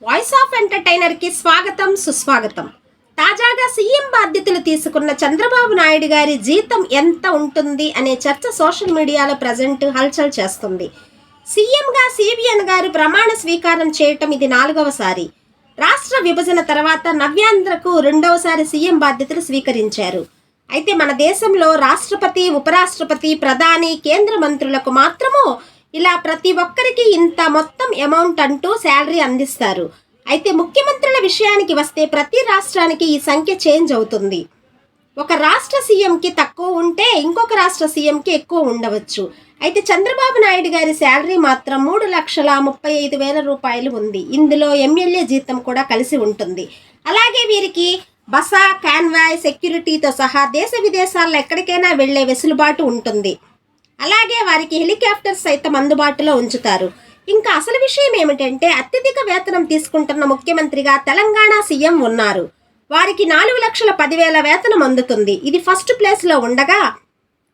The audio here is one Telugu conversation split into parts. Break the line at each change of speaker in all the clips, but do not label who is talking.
వాయిస్ ఆఫ్ ఎంటర్టైనర్ కి స్వాగతం సుస్వాగతం. తాజాగా సీఎం బాధ్యతలు తీసుకున్న చంద్రబాబు నాయుడు గారి జీతం ఎంత ఉంటుంది అనే చర్చ సోషల్ మీడియాలో ప్రజెంట్ హల్చల్ చేస్తుంది. సీఎంగా సిబిఎన్ గారు ప్రమాణ స్వీకారం చేయటం ఇది 4వసారి. రాష్ట్ర విభజన తర్వాత నవ్యాంధ్రకు 2వసారి సీఎం బాధ్యతలు స్వీకరించారు. అయితే మన దేశంలో రాష్ట్రపతి, ఉపరాష్ట్రపతి, ప్రధాని, కేంద్ర మంత్రులకు మాత్రము ఇలా ప్రతి ఒక్కరికి ఇంత మొత్తం అమౌంట్ అంటూ శాలరీ అందిస్తారు. అయితే ముఖ్యమంత్రుల విషయానికి వస్తే ప్రతి రాష్ట్రానికి ఈ సంఖ్య చేంజ్ అవుతుంది. ఒక రాష్ట్ర సీఎంకి తక్కువ ఉంటే ఇంకొక రాష్ట్ర సీఎంకి ఎక్కువ ఉండవచ్చు. అయితే చంద్రబాబు నాయుడు గారి శాలరీ మాత్రం 3,35,000 రూపాయలు ఉంది. ఇందులో ఎమ్మెల్యే జీతం కూడా కలిసి ఉంటుంది. అలాగే వీరికి బస, కాన్వాయ్, సెక్యూరిటీతో సహా దేశ విదేశాల్లో ఎక్కడికైనా వెళ్లే వెసులుబాటు ఉంటుంది. అలాగే వారికి హెలికాప్టర్స్ సైతం అందుబాటులో ఉంచుతారు. ఇంకా అసలు విషయం ఏమిటంటే అత్యధిక వేతనం తీసుకుంటున్న ముఖ్యమంత్రిగా తెలంగాణ సీఎం ఉన్నారు. వారికి 4,10,000 వేతనం అందుతుంది. ఇది ఫస్ట్ ప్లేస్లో ఉండగా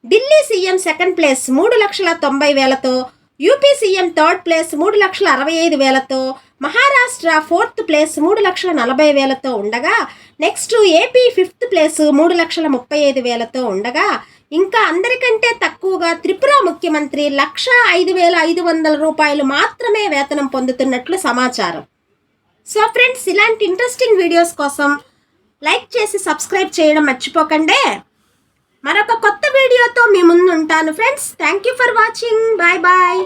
ఢిల్లీ సీఎం సెకండ్ ప్లేస్ 3,90,000తో, యూపీ సీఎం థర్డ్ ప్లేస్ 3,65,000తో, మహారాష్ట్ర ఫోర్త్ ప్లేస్ 3,40,000తో ఉండగా నెక్స్ట్ ఏపీ ఫిఫ్త్ ప్లేస్ 3,35,000తో ఉండగా ఇంకా అందరికంటే తక్కువగా త్రిపుర ముఖ్యమంత్రి 1,05,500 రూపాయలు మాత్రమే వేతనం పొందుతున్నట్లు సమాచారం. సో ఫ్రెండ్స్, ఇలాంటి ఇంట్రెస్టింగ్ వీడియోస్ కోసం లైక్ చేసి సబ్స్క్రైబ్ చేయడం మర్చిపోకండి. మరొక కొత్త వీడియోతో మీ ముందు ఉంటాను friends. Thank you for watching. Bye bye.